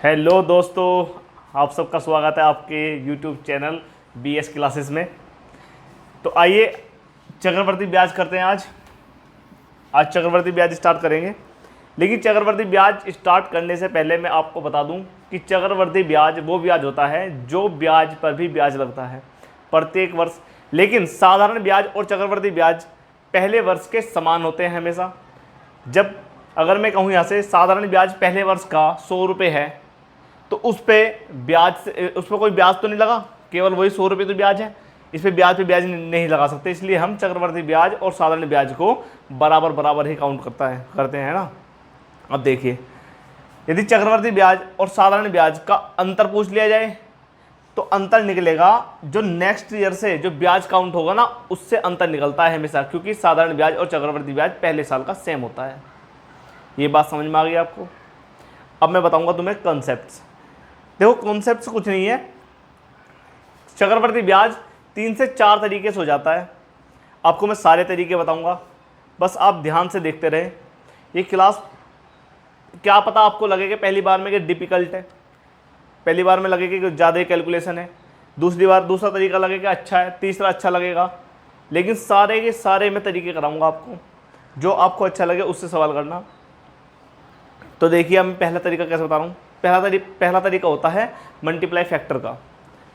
Hello दोस्तों, आप सबका स्वागत है आपके YouTube चैनल BS क्लासेस में। तो आइए चक्रवर्ती ब्याज करते हैं। आज चक्रवर्ती ब्याज स्टार्ट करेंगे। लेकिन चक्रवर्ती ब्याज स्टार्ट करने से पहले मैं आपको बता दूं कि चक्रवर्ती ब्याज वो ब्याज होता है जो ब्याज पर भी ब्याज लगता है प्रत्येक वर्ष। लेकिन साधारण ब्याज और चक्रवर्ती ब्याज पहले वर्ष के समान होते हैं हमेशा। जब अगर मैं कहूँ यहाँ से साधारण ब्याज पहले वर्ष का 100 रुपये है तो उस पर कोई ब्याज तो नहीं लगा, केवल वही 100 रुपये तो ब्याज है। इस पर ब्याज नहीं लगा सकते, इसलिए हम चक्रवर्ती ब्याज और साधारण ब्याज को बराबर ही काउंट करते हैं ना। अब देखिए, यदि चक्रवर्ती ब्याज और साधारण ब्याज का अंतर पूछ लिया जाए तो अंतर निकलेगा जो नेक्स्ट ईयर से जो ब्याज काउंट होगा ना उससे अंतर निकलता है हमेशा, क्योंकि साधारण ब्याज और चक्रवर्ती ब्याज पहले साल का सेम होता है। ये बात समझ में आ गई आपको। अब मैं बताऊंगा तुम्हें कॉन्सेप्ट्स। देखो, कॉन्सेप्ट्स कुछ नहीं है। चक्रवर्ती ब्याज 3 से 4 तरीके से हो जाता है। आपको मैं सारे तरीके बताऊंगा, बस आप ध्यान से देखते रहे। ये क्लास क्या पता आपको लगेगा पहली बार में कि डिफ़िकल्ट है, पहली बार में लगेगा कि ज़्यादा कैलकुलेशन है, दूसरा तरीका लगेगा अच्छा है, तीसरा अच्छा लगेगा। लेकिन सारे के सारे मैं तरीके कराऊंगा आपको, जो आपको अच्छा लगे उससे सवाल करना। तो देखिए, मैं पहला तरीका कैसे बता रहा हूँ। पहला तरीका होता है मल्टीप्लाई फैक्टर का।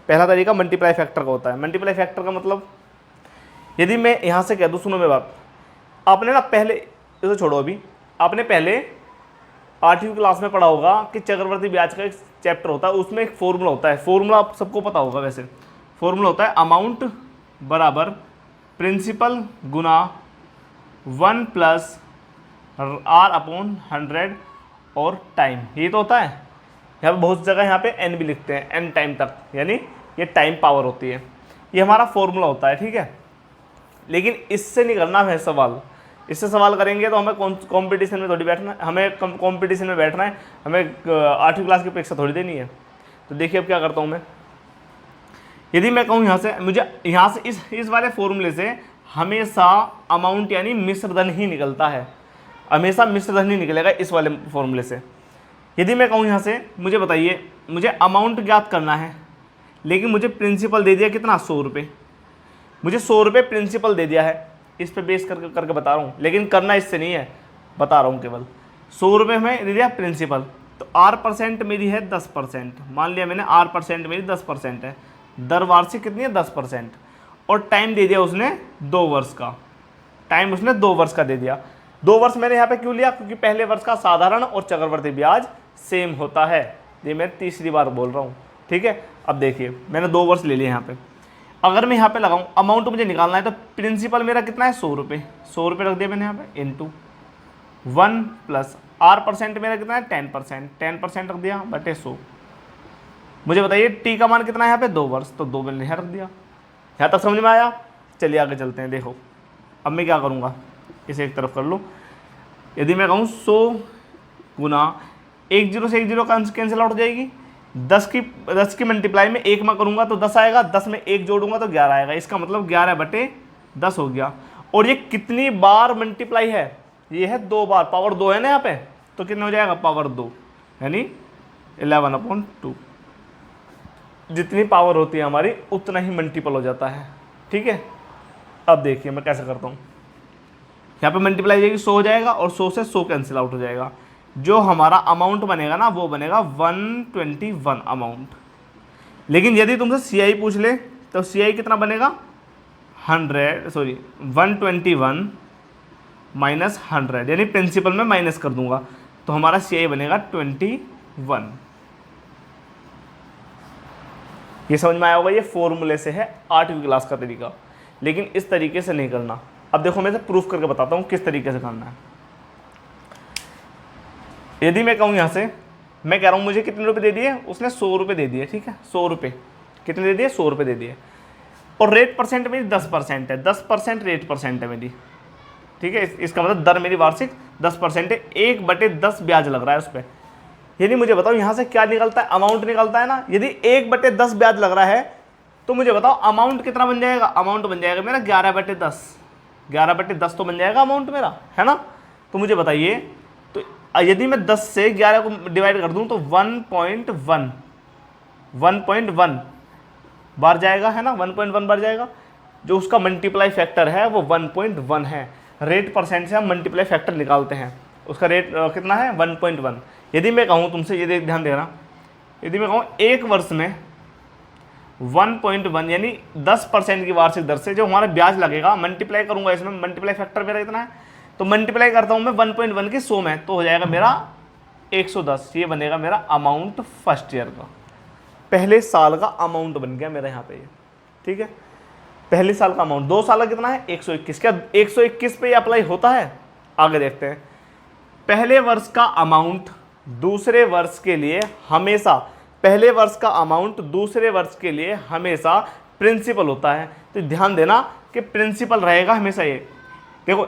पहला तरीका मल्टीप्लाई फैक्टर का होता है। मल्टीप्लाई फैक्टर का मतलब, यदि मैं यहाँ से कह दूँ, सुनो मेरी बात, आपने ना पहले, इसे छोड़ो अभी, आपने पहले 8वीं क्लास में पढ़ा होगा कि चक्रवर्ती ब्याज का एक चैप्टर होता है, उसमें एक फॉर्मूला होता है। फॉर्मूला आप सबको पता होगा वैसे। फॉर्मूला होता है अमाउंट बराबर प्रिंसिपल गुना 1 प्लस R/100 और टाइम। ये तो होता है। यहाँ पे बहुत जगह यहाँ पे n भी लिखते हैं, n टाइम तक, यानी ये टाइम पावर होती है। ये हमारा फॉर्मूला होता है, ठीक है। लेकिन इससे नहीं करना है सवाल। इससे सवाल करेंगे तो हमें कंपटीशन में थोड़ी बैठना है, हमें कंपटीशन में बैठना है, हमें 8वीं क्लास की परीक्षा थोड़ी देनी है। तो देखिए अब क्या करता हूँ मैं। यदि मैं कहूँ यहाँ से, मुझे यहाँ से इस वाले फॉर्मूले से हमेशा अमाउंट यानी मिश्र धन ही निकलता है, हमेशा मिश्र धन ही निकलेगा इस वाले फॉर्मूले से। यदि मैं कहूँ यहाँ से, मुझे बताइए, मुझे अमाउंट ज्ञात करना है, लेकिन मुझे प्रिंसिपल दे दिया कितना, 100 रुपये। मुझे 100 रुपये प्रिंसिपल दे दिया है, इस पे बेस करके बता रहा हूँ, लेकिन करना इससे नहीं है, बता रहा हूँ केवल। 100 रुपये में दे दिया प्रिंसिपल, तो R% मेरी है 10%। मान लिया मैंने R% मेरी 10% है, दर वार्षिक कितनी है, 10%। और टाइम दे दिया उसने 2 वर्ष का, टाइम उसने 2 वर्ष का दे दिया। 2 वर्ष मैंने यहाँ पे क्यों लिया, क्योंकि पहले वर्ष का साधारण और चक्रवर्ती ब्याज सेम होता है। ये मैं तीसरी बार बोल रहा हूँ, ठीक है। अब देखिए, मैंने 2 वर्ष ले लिए यहाँ पे। अगर मैं यहाँ पे लगाऊँ, अमाउंट मुझे निकालना है, तो प्रिंसिपल मेरा कितना है, 100 रुपये। 100 रुपये रख दिया मैंने यहाँ पे, इंटू 1 प्लस R% मेरा कितना है, 10% रख दिया बटे 100। मुझे बताइए टी का मान कितना है यहाँ पे, 2 वर्ष, तो 2 मैंने यहाँ रख दिया। यहाँ तक समझ में आया। चलिए आगे चलते हैं। देखो अब मैं क्या करूँगा, इसे एक तरफ कर लो। यदि मैं कहूँ 100 गुना 1 0 से 1 0 कैंसिल आउट हो जाएगी। 10 की मल्टीप्लाई में 1 में करूँगा तो 10 आएगा, 10 में 1 जोड़ूंगा तो 11 आएगा। इसका मतलब 11 बटे 10 हो गया। और ये कितनी बार मल्टीप्लाई है, ये है 2 बार, पावर 2 है ना यहाँ पे, तो कितना हो जाएगा, पावर 2, यानी 11/2। जितनी पावर होती है हमारी उतना ही मल्टीपल हो जाता है, ठीक है। अब देखिए मैं कैसे करता हूँ। यहाँ पे मल्टीप्लाई हो जाएगी, 100 हो जाएगा, और 100 से 100 कैंसिल आउट हो जाएगा। जो हमारा अमाउंट बनेगा ना वो बनेगा 121 अमाउंट। लेकिन यदि तुमसे CI पूछ ले तो CI कितना बनेगा, 121 माइनस 100, यानी प्रिंसिपल में माइनस कर दूंगा तो हमारा CI बनेगा 21। ये समझ में आया होगा। ये फॉर्मूले से है 8वीं क्लास का तरीका, लेकिन इस तरीके से नहीं करना। अब देखो मैं इसे प्रूफ करके बताता हूँ किस तरीके से करना है। यदि मैं कहूँ यहाँ से, मैं कह रहा हूँ मुझे कितने रुपए दे दिए, उसने 100 रुपये दे दिए, ठीक है। 100 रुपये कितने दे दिए, 100 रुपये दे दिए। और रेट परसेंट मेरी 10% है, 10% रेट परसेंट है मेरी, ठीक है। इसका मतलब दर मेरी वार्षिक 10% है, 1/10 ब्याज लग रहा है उस पर। यानी मुझे बताओ यहाँ से क्या निकलता है, अमाउंट निकलता है ना। यदि 1/10 ब्याज लग रहा है तो मुझे बताओ अमाउंट कितना बन जाएगा। अमाउंट बन जाएगा मेरा 11/10, 11/10 तो बन जाएगा अमाउंट मेरा, है ना। तो मुझे बताइए, तो यदि मैं 10 से 11 को डिवाइड कर दूं तो 1.1 बार जाएगा, है ना, 1.1 बार जाएगा। जो उसका मल्टीप्लाई फैक्टर है वो 1.1 है। रेट परसेंट से हम मल्टीप्लाई फैक्टर निकालते हैं, उसका रेट कितना है 1.1। यदि मैं कहूँ तुमसे, ये ध्यान देना, यदि मैं कहूँ एक वर्ष में 1.1 यानी 10% की वार्षिक दर से जो हमारा ब्याज लगेगा, मल्टीप्लाई करूंगा, इसमें मल्टीप्लाई फैक्टर मेरा इतना है, तो मल्टीप्लाई करता हूँ मैं 1.1 की 100 में, तो हो जाएगा मेरा 110। ये बनेगा मेरा अमाउंट फर्स्ट ईयर का, पहले साल का अमाउंट बन गया मेरा यहाँ पे ये, ठीक है। पहले साल का अमाउंट, 2 साल का कितना है 121। क्या 121 पे अप्लाई होता है? आगे देखते हैं। पहले वर्ष का अमाउंट दूसरे वर्ष के लिए हमेशा, पहले वर्ष का अमाउंट दूसरे वर्ष के लिए हमेशा प्रिंसिपल होता है। तो ध्यान देना कि प्रिंसिपल रहेगा हमेशा। ये देखो,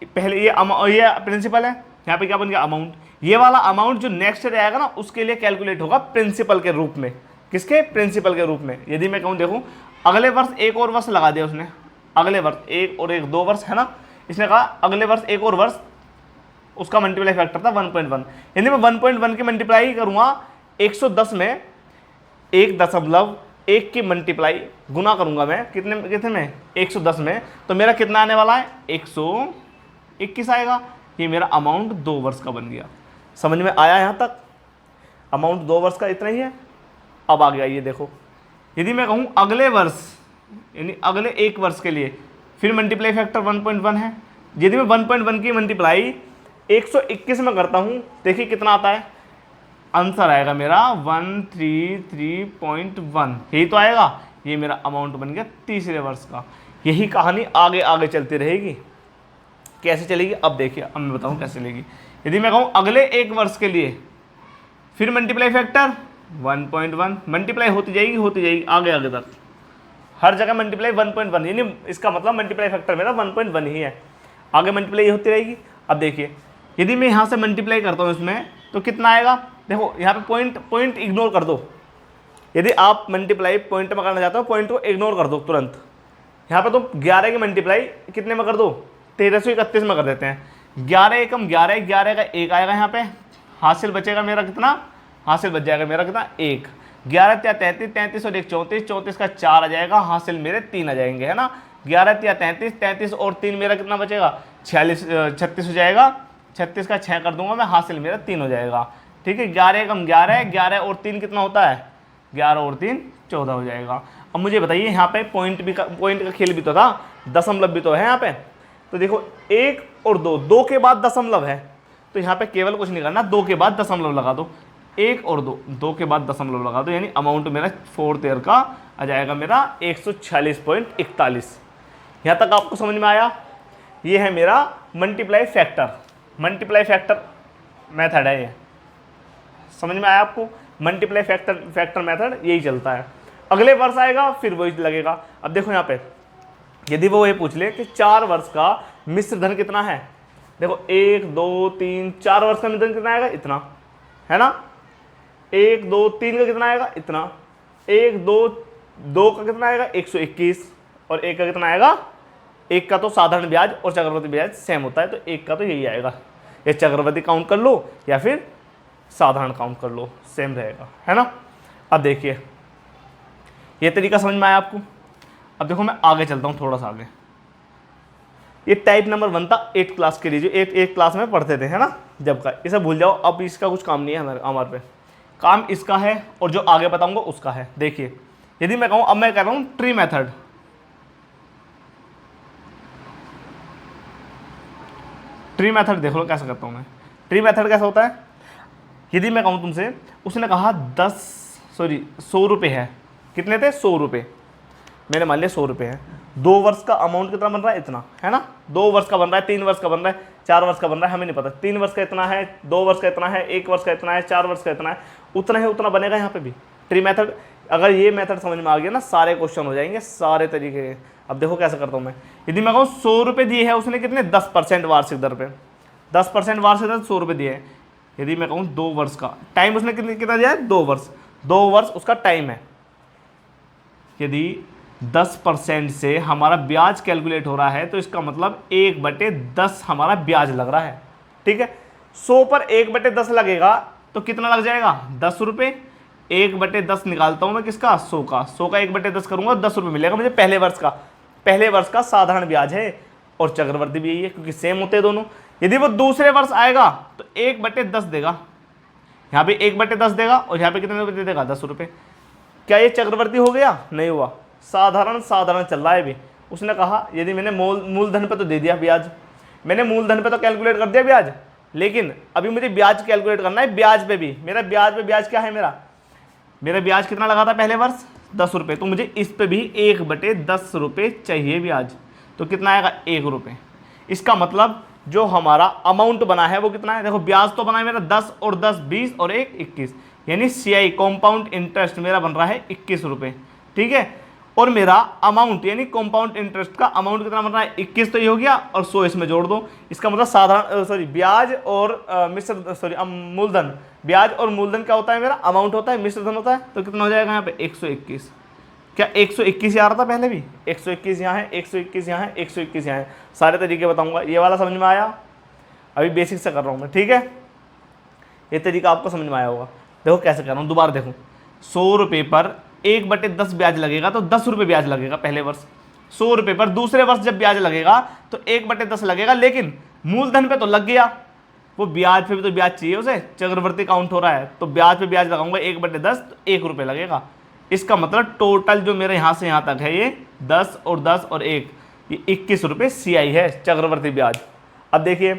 पहले ये प्रिंसिपल है, यहाँ पे क्या बन गया अमाउंट। ये वाला अमाउंट जो नेक्स्ट ईयर आएगा ना, उसके लिए कैलकुलेट होगा प्रिंसिपल के रूप में। किसके? प्रिंसिपल के रूप में। यदि मैं कहूँ, देखो अगले वर्ष एक और वर्ष लगा दिया उसने, अगले वर्ष एक और एक 2 वर्ष, है ना, इसने कहा अगले वर्ष एक और वर्ष, उसका मल्टीप्लाई फैक्टर था 1.1। यानी मैं 1.1 की मल्टीप्लाई करूँगा 110 में 1.1 की मल्टीप्लाई गुना करूँगा मैं कितने में 110 में, तो मेरा कितना आने वाला है 121 आएगा। ये मेरा अमाउंट 2 वर्ष का बन गया। समझ में आया यहाँ तक? अमाउंट 2 वर्ष का इतना ही है। अब आ गया ये देखो, यदि मैं कहूँ अगले वर्ष यानी अगले 1 वर्ष के लिए, फिर मल्टीप्लाई फैक्टर 1.1 है। यदि मैं 1.1 की मल्टीप्लाई 121 में करता हूँ, देखिए कितना आता है, आंसर आएगा मेरा 133.1। यही तो आएगा। ये मेरा अमाउंट बन गया तीसरे वर्ष का। यही कहानी आगे आगे चलती रहेगी। कैसे चलेगी अब देखिए, अब मैं बताऊँ कैसे चलेगी। यदि मैं कहूँ अगले 1 वर्ष के लिए, फिर मल्टीप्लाई फैक्टर 1.1, मल्टीप्लाई होती जाएगी आगे आगे तक, हर जगह मल्टीप्लाई 1.1, यानी इसका मतलब मल्टीप्लाई फैक्टर मेरा 1.1 ही है। आगे मल्टीप्लाई होती रहेगी। अब देखिए, यदि मैं यहाँ से मल्टीप्लाई करता हूँ इसमें, तो कितना आएगा, देखो यहाँ पे पॉइंट इग्नोर कर दो। यदि आप मल्टीप्लाई पॉइंट में करना चाहते हो, पॉइंट को इग्नोर कर दो तुरंत। यहाँ पे तो 11 की मल्टीप्लाई कितने में कर दो, 1331 में कर देते हैं। 11 एकम 11, 11 का 1 आएगा यहाँ पे, हासिल बचेगा मेरा कितना, हासिल बच जाएगा मेरा कितना 1। 11 त्या 33, 33 और 1 34, 34 का 4 आ जाएगा, हासिल मेरे 3 आ जाएंगे, है ना। 11 त्या 33, 33 और 3 मेरा कितना बचेगा 36 हो जाएगा। 36 का 6 कर दूंगा मैं, हासिल मेरा 3 हो जाएगा, ठीक है। 11 एकम 11, 11 और 3 कितना होता है, 11 और 3 14 हो जाएगा। अब मुझे बताइए, यहाँ पे पॉइंट का खेल भी तो था, दशमलव भी तो है यहाँ पे। तो देखो 1 और 2, 2 के बाद दशमलव है, तो यहाँ पे केवल कुछ नहीं करना, 2 के बाद दशमलव लगा दो। 1 और 2, 2 के बाद दशमलव लगा दो, यानी अमाउंट मेरा 4th ईयर का आ जाएगा मेरा 146.41। यहाँ तक आपको समझ में आया? ये है मेरा मल्टीप्लाई फैक्टर मेथड है ये। समझ में आया आपको? मल्टीप्लाई फैक्टर मेथड यही चलता है। अगले वर्ष आएगा फिर वही लगेगा। अब देखो यहाँ पे, यदि वो ये पूछ ले कि 4 वर्ष का मिश्र धन कितना है, देखो 1 2 3 4 वर्ष का मिश्र धन कितना आएगा, इतना, है ना। 1 2 3 का कितना आएगा, इतना। 1 2 का कितना आएगा 121, और 1 का कितना आएगा, 1 का तो साधारण ब्याज और चक्रवृद्धि ब्याज सेम होता है, तो 1 का तो यही आएगा। या चक्रवृद्धि काउंट कर लो या फिर साधारण काउंट कर लो, सेम रहेगा, है ना। अब देखिए, ये तरीका समझ में आया आपको? अब देखो मैं आगे चलता हूँ थोड़ा सा आगे। ये टाइप नंबर 1 था 8th क्लास के लिए, जो 8th क्लास में पढ़ते थे, है ना, जब का। इसे भूल जाओ, अब इसका कुछ काम नहीं है हमारे पे। काम इसका है और जो आगे बताऊंगा उसका है। देखिए, यदि मैं कहूँ, अब मैं कह रहा हूँ ट्री मेथड। ट्री मेथड देख लो कैसे करता हूँ मैं। ट्री मेथड कैसा होता है, यदि मैं कहूँ तुमसे, उसने कहा 100 रुपये है, कितने थे 100 रुपये, मैंने मान लिया 100 रुपये है। 2 वर्ष का अमाउंट कितना बन रहा है, इतना, है ना। 2 वर्ष का बन रहा है, 3 वर्ष का बन रहा है, 4 वर्ष का बन रहा है, हमें नहीं पता। 3 वर्ष का इतना है, 2 वर्ष का इतना है, 1 वर्ष का इतना है, 4 वर्ष का इतना है, उतना है उतना बनेगा यहाँ पे भी। ट्री मेथड, अगर ये मेथड समझ में आ गया ना, सारे क्वेश्चन हो जाएंगे सारे तरीके के। अब देखो कैसे करता हूँ मैं। यदि मैं कहूँ 100 रुपये दिए है उसने, कितने 10% वार्षिक दर पे, 10% वार्षिक दर 100 रुपये दिए है। यदि मैं कहूँ 2 वर्ष का टाइम उसने कितना दिया है, 2 वर्ष, 2 वर्ष उसका टाइम है। यदि 10% से हमारा ब्याज कैलकुलेट हो रहा है, तो इसका मतलब 1/10 हमारा ब्याज लग रहा है, ठीक है। 100 पर 1/10 लगेगा तो कितना लग जाएगा 10 रुपये। 1/10 निकालता हूँ मैं किसका 100 का, 100 का 1/10 करूँगा 10 रुपये मिलेगा मुझे पहले वर्ष का। पहले वर्ष का साधारण ब्याज है और चक्रवर्ती भी यही है क्योंकि सेम होते हैं दोनों। यदि वो दूसरे वर्ष आएगा तो 1/10 देगा, यहाँ पे 1/10 देगा और यहाँ पे कितने रुपये दे देगा 10 रुपये। क्या ये चक्रवर्ती हो गया? नहीं हुआ, साधारण साधारण चल रहा है अभी। उसने कहा यदि मैंने मूलधन पे तो दे दिया ब्याज, मैंने मूलधन पे तो कैलकुलेट कर दिया ब्याज, लेकिन अभी मुझे ब्याज कैलकुलेट करना है ब्याज पे भी। मेरा ब्याज पे ब्याज क्या है, मेरा ब्याज कितना लगा था पहले वर्ष 10 रुपये, तो मुझे इस पे भी 1/10 रुपये चाहिए ब्याज। तो कितना आएगा 1 रुपये। इसका मतलब जो हमारा अमाउंट बना है वो कितना है, देखो ब्याज तो बना है मेरा 10 और 10 20 और 1 21, यानी CI कॉम्पाउंड इंटरेस्ट मेरा बन रहा है 21 रुपये, ठीक है। और मेरा अमाउंट यानी कॉम्पाउंड इंटरेस्ट का अमाउंट कितना बन रहा है 21, तो ये हो गया और 100 इसमें जोड़ दो। इसका मतलब साधारण ब्याज और मूलधन, ब्याज और मूलधन क्या होता है मेरा अमाउंट होता है, मिश्र धन होता है। तो कितना हो जाएगा यहाँ पे 121। क्या 121 ही आ रहा था पहले भी, 121 यहाँ है, 121 यहाँ है, 121 यहाँ है। सारे तरीके बताऊंगा, ये वाला समझ में आया? अभी बेसिक से कर रहा हूँ मैं, ठीक है। ये तरीका आपको समझ में आया होगा। देखो कैसे कर रहा हूँ, दोबारा देखो। 100 रुपये पर 1/10 ब्याज लगेगा तो 10 रुपये ब्याज लगेगा पहले वर्ष। 100 रुपये पर दूसरे वर्ष जब ब्याज लगेगा तो 1/10 लगेगा, लेकिन मूलधन पे तो लग गया, वो ब्याज पे भी तो ब्याज चाहिए उसे, चक्रवर्ती काउंट हो रहा है तो ब्याज पे ब्याज लगाऊंगा 1/10 तो 1 रुपये लगेगा। इसका मतलब टोटल जो मेरे यहाँ से यहाँ तक है ये 10 और 10 और 1, ये 21 रुपये CI है चक्रवर्ती ब्याज। अब देखिए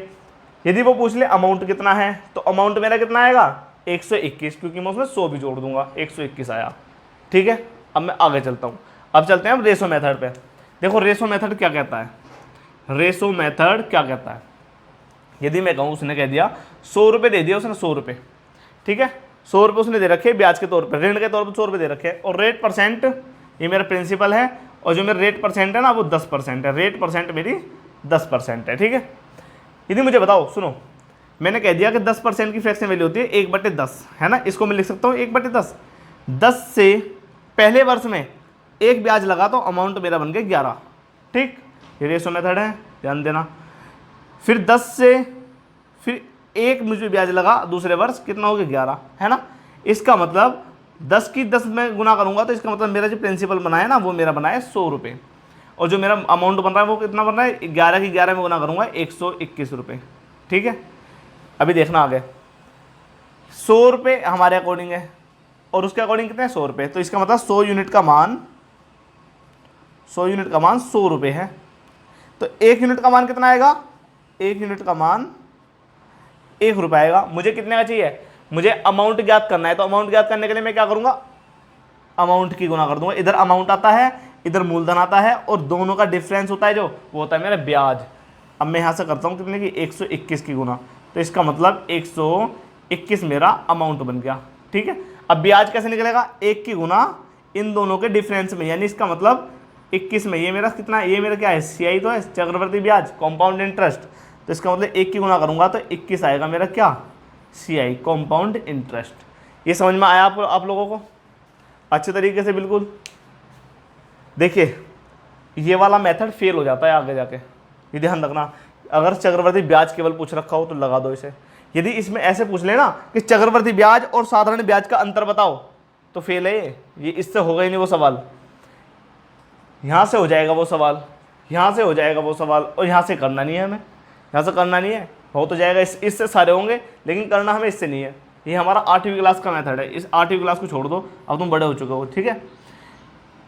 यदि वो पूछ ले अमाउंट कितना है, तो अमाउंट मेरा कितना आएगा 121, क्योंकि मैं उसमें 100 भी जोड़ दूंगा, 121 आया, ठीक है। अब मैं आगे चलता हूँ, अब चलते हैं हम रेशो मेथड पे। देखो रेशो मेथड क्या कहता है, रेशो मेथड क्या कहता है। यदि मैं कहूँ, उसने कह दिया 100 रुपये दे दिया उसने, 100 रुपये, ठीक है, 100 रुपये उसने दे रखे ब्याज के तौर पर, ऋण के तौर पर 100 रुपये दे रखे, और रेट परसेंट ये मेरा प्रिंसिपल है, और जो मेरा रेट परसेंट है ना वो 10% है, रेट परसेंट मेरी 10% है, ठीक है। यदि मुझे बताओ, सुनो, मैंने कह दिया कि 10% की फ्रैक्शन वैल्यू होती है 1/10, है ना, इसको मैं लिख सकता हूँ 1/10। 10 से पहले वर्ष में एक ब्याज लगा तो अमाउंट मेरा बन गया 11, ठीक, ये रेशो मेथड है, ध्यान देना। फिर 10 से फिर एक मुझे ब्याज लगा दूसरे वर्ष, कितना हो गया 11, है ना। इसका मतलब 10 की 10 में गुना करूंगा तो इसका मतलब मेरा जो प्रिंसिपल बना है ना वो मेरा बना है 100 रुपये, और जो मेरा अमाउंट बन रहा है वो कितना बन रहा है 11 की 11 में गुना करूंगा 121 रुपये, ठीक है। अभी देखना आगे, 100 रुपये हमारे अकॉर्डिंग है और उसके अकॉर्डिंग कितने हैं 100 रुपये, तो इसका मतलब 100 यूनिट का मान 100 रुपये है। तो 1 यूनिट का मान कितना आएगा, 1 यूनिट का मान 1 रुपये आएगा। मुझे कितने का चाहिए, मुझे अमाउंट ज्ञात करना है, तो अमाउंट ज्ञात करने के लिए मैं क्या करूंगा, अमाउंट की गुना कर दूंगा। इधर अमाउंट आता है, इधर मूलधन आता है, और दोनों का डिफरेंस होता है जो, वो होता है मेरा ब्याज। अब मैं यहाँ से करता हूँ कितने की 121 की गुना, तो इसका मतलब 121 मेरा अमाउंट बन गया, ठीक है। अब ब्याज कैसे निकलेगा, 1 की गुना इन दोनों के डिफरेंस में, यानी इसका मतलब 21 में ये मेरा कितना है, ये मेरा क्या है CI तो है, चक्रवर्ती ब्याज कॉम्पाउंड इंटरेस्ट, तो इसका मतलब 1 की गुना करूंगा तो 21 आएगा मेरा क्या CI कॉम्पाउंड इंटरेस्ट। ये समझ में आया आप लोगों को अच्छे तरीके से, बिल्कुल। देखिए ये वाला मेथड फेल हो जाता है आगे जाके, ये ध्यान रखना। अगर चक्रवर्ती ब्याज केवल पूछ रखा हो तो लगा दो इसे, यदि इसमें ऐसे पूछ लेना कि चक्रवर्ती ब्याज और साधारण ब्याज का अंतर बताओ तो फेल है ये इससे होगा ही नहीं वो सवाल। यहाँ से हो जाएगा वो सवाल, यहाँ से हो जाएगा वो सवाल, और यहाँ से करना नहीं है हमें, यहाँ से करना नहीं है, हो तो जाएगा इससे सारे होंगे, लेकिन करना हमें इससे नहीं है। ये हमारा 8वीं क्लास का मेथड है, इस 8वीं क्लास को छोड़ दो, अब तुम बड़े हो चुके हो, ठीक है।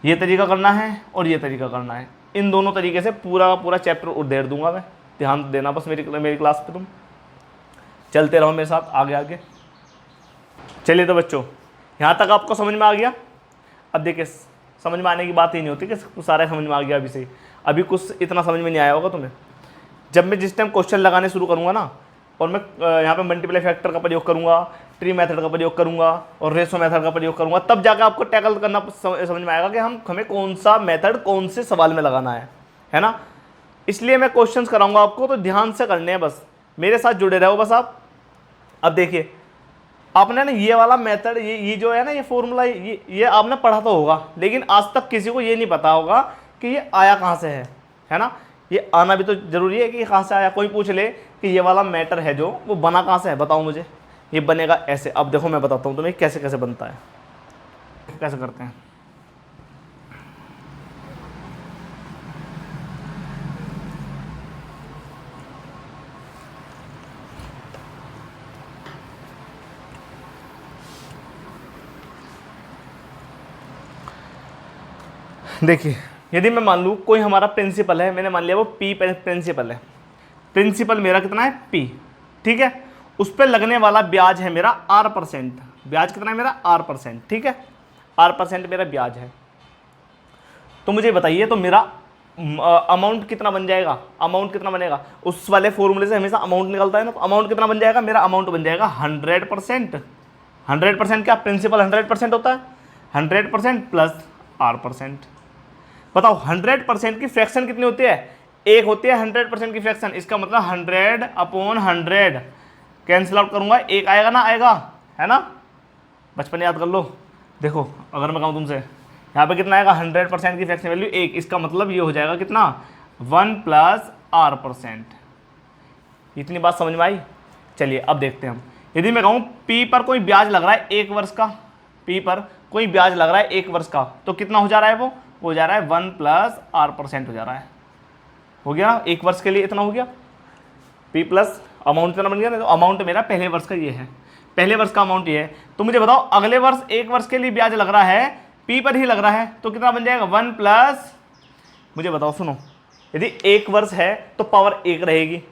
ये तरीका करना है और ये तरीका करना है, इन दोनों तरीके से पूरा पूरा चैप्टर उधेड़ दूंगा मैं, ध्यान देना बस मेरी क्लास पे। तुम चलते रहो मेरे साथ आगे आगे। चलिए तो बच्चों, यहाँ तक आपको समझ में आ गया। अब देखिए समझ में आने की बात ही नहीं होती कि सारा समझ में आ गया अभी से, अभी कुछ इतना समझ में नहीं आया होगा तुम्हें। जब मैं जिस टाइम क्वेश्चन लगाने शुरू करूँगा ना, और मैं यहाँ पे मल्टीप्लाई फैक्टर का प्रयोग करूँगा, ट्री मेथड का प्रयोग करूँगा और रेशो मेथड का प्रयोग करूँगा, तब जाकर आपको टैकल करना समझ में आएगा कि हमें कौन सा मेथड कौन से सवाल में लगाना है ना। इसलिए मैं क्वेश्चंस कराऊंगा आपको, तो ध्यान से करने हैं, बस मेरे साथ जुड़े रहो बस आप। अब देखिए आपने ना ये वाला मेथड, ये जो है ना ये फॉर्मूला, ये आपने पढ़ा तो होगा, लेकिन आज तक किसी को ये नहीं पता होगा कि ये आया कहाँ से है ना। ये आना भी तो जरूरी है कि कहाँ से आया। कोई पूछ ले कि ये वाला मैटर है जो वो बना कहाँ से है, बताओ मुझे। ये बनेगा ऐसे। अब देखो मैं बताता हूँ तुम्हें कैसे कैसे बनता है, कैसे करते हैं। देखिए, यदि मैं मान लूँ कोई हमारा प्रिंसिपल है, मैंने मान लिया वो पी प्रिंसिपल है। प्रिंसिपल मेरा कितना है, पी, ठीक है। उस पर लगने वाला ब्याज है मेरा R%। ब्याज कितना है मेरा, R%, ठीक है। R% मेरा ब्याज है। तो मुझे बताइए, तो मेरा अमाउंट कितना बन जाएगा, अमाउंट कितना बनेगा। उस वाले फॉर्मूले से हमेशा अमाउंट निकलता है ना, तो अमाउंट कितना बन जाएगा मेरा, अमाउंट बन जाएगा 100%। 100% क्या, प्रिंसिपल 100% होता है, 100% प्लस R%। बताओ 100% की फ्रैक्शन कितनी होती है, एक होती है 100% की फ्रैक्शन। इसका मतलब 100/100 कैंसिल आउट करूंगा, एक आएगा ना, आएगा, है ना। बचपन याद कर लो। देखो अगर मैं कहूँ तुमसे यहाँ पे कितना आएगा, 100% की फ्रैक्शन वैल्यू एक, इसका मतलब ये हो जाएगा कितना, 1 + R%। इतनी बात समझ में आई। चलिए अब देखते हैं हम। यदि मैं कहूँ P पर कोई ब्याज लग रहा है 1 वर्ष का, P पर कोई ब्याज लग रहा है 1 वर्ष का, तो कितना हो जा रहा है, वो हो जा रहा है 1 + R% हो जा रहा है। हो गया ना, 1 वर्ष के लिए इतना हो गया। P प्लस अमाउंट कितना बन गया, तो अमाउंट मेरा पहले वर्ष का ये है, पहले वर्ष का अमाउंट ये है। तो मुझे बताओ अगले वर्ष 1 वर्ष के लिए ब्याज लग रहा है, P पर ही लग रहा है, तो कितना बन जाएगा, 1 प्लस, मुझे बताओ सुनो, यदि 1 वर्ष है तो पावर 1 रहेगी,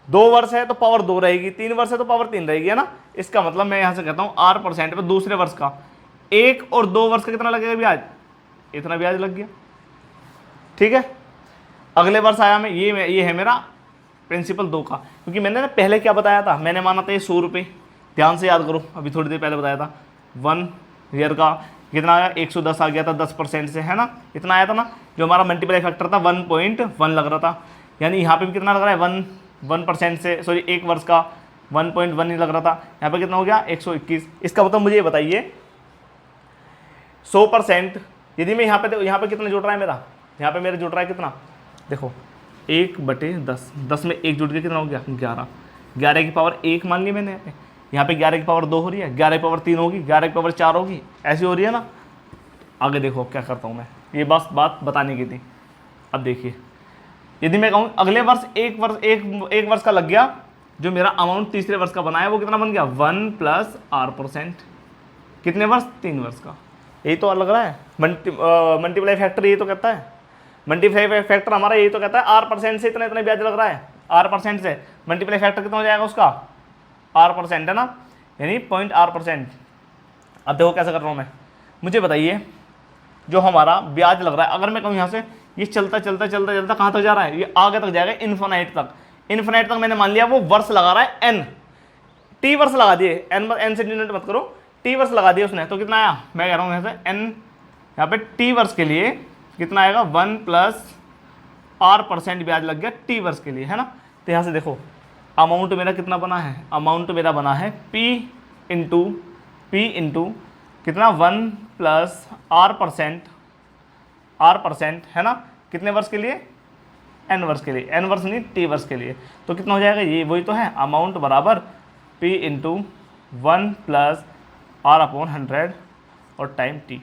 2 वर्ष है तो पावर 2 रहेगी, 3 वर्ष है तो पावर 3 रहेगी, है ना। इसका मतलब मैं यहाँ से कहता हूँ R% पर दूसरे वर्ष का 1 और 2 वर्ष का कितना लगेगा ब्याज, इतना ब्याज लग गया, ठीक है। अगले वर्ष आया मैं, ये है मेरा प्रिंसिपल 2 का, क्योंकि मैंने ना पहले क्या बताया था, मैंने माना था ये 100 रुपये, ध्यान से याद करो, अभी थोड़ी देर पहले बताया था। 1 ईयर का कितना आया, 110 आ गया था 10% से, है ना, इतना आया था ना। जो हमारा मल्टीप्लाई फैक्टर था 1.1 लग रहा था, यानी यहाँ पे भी कितना लग रहा है, 1% से, सॉरी 1 वर्ष का 1.1 ही लग रहा था, यहाँ पे कितना हो गया 121। इसका मतलब मुझे ये बताइए 100%, यदि मैं यहाँ पे कितना जुड़ रहा है मेरा, यहाँ पे मेरा जुड़ रहा है कितना, देखो 1/10, 10 में 1 जुड़ के कितना हो गया 11, 11 की पावर 1 मान ली मैंने, यहाँ पे 11 की पावर 2 हो रही है, 11 की पावर 3 होगी, 11 की पावर 4 होगी, ऐसी हो रही है ना। आगे देखो क्या करता हूँ मैं, ये बस बात बताने की थी। अब देखिए, यदि मैं कहूँ अगले वर्ष एक वर्ष का लग गया, जो मेरा अमाउंट तीसरे वर्ष का बना है वो कितना बन गया, 1 + R%। कितने वर्ष, 3 वर्ष का। यही तो लग रहा है मल्टीप्लाई फैक्टर, यही तो कहता है मल्टीप्लाई फैक्टर हमारा, यही तो कहता है R% से इतना ब्याज लग रहा है, R% से मल्टीप्लाई फैक्टर कितना हो जाएगा उसका, R% है ना, यानी 0.R%। अब देखो कैसे कर रहा हूँ मैं, मुझे बताइए जो हमारा ब्याज लग रहा है, अगर मैं कहूँ यहाँ से ये चलता कहाँ तक जा रहा है, ये आगे तक जाएगा इन्फिनाइट तक। इन्फिनाइट तक मैंने मान लिया वो वर्ष लगा रहा है n, t वर्ष लगा दिए, n से डिनोट मत करो, t वर्ष लगा दिए उसने, तो कितना आया, मैं कह रहा हूँ यहाँ से n, यहाँ पे t वर्ष के लिए कितना आएगा, 1 + R% ब्याज लग गया t वर्ष के लिए, है ना। तो यहाँ से देखो अमाउंट मेरा कितना बना है, अमाउंट मेरा बना है P इंटू कितना, 1 + R%, है ना, कितने वर्ष के लिए, n वर्ष के लिए, n वर्ष नहीं t वर्ष के लिए। तो कितना हो जाएगा, ये वही तो है, अमाउंट बराबर P इंटू 1 + R/100 और टाइम t।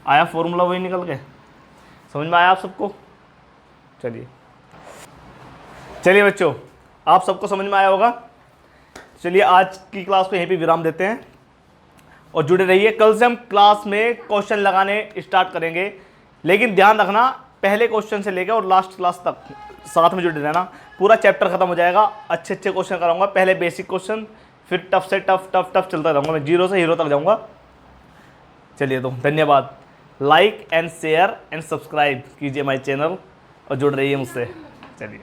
आया फॉर्मूला वही निकल के, समझ में आया आप सबको। चलिए बच्चों, आप सबको समझ में आया होगा। चलिए आज की क्लास को यहीं पे विराम देते हैं और जुड़े रहिए, कल से हम क्लास में क्वेश्चन लगाने स्टार्ट करेंगे, लेकिन ध्यान रखना पहले क्वेश्चन से लेकर और लास्ट क्लास तक साथ में जुड़े रहना। पूरा चैप्टर खत्म हो जाएगा, अच्छे क्वेश्चन कराऊंगा, पहले बेसिक क्वेश्चन, फिर टफ से टफ चलता रहूँगा, मैं 0 से हीरो तक जाऊँगा। चलिए तो धन्यवाद, like and share and subscribe कीजिए माय चैनल और जुड़ रहिए मुझसे। चलिए।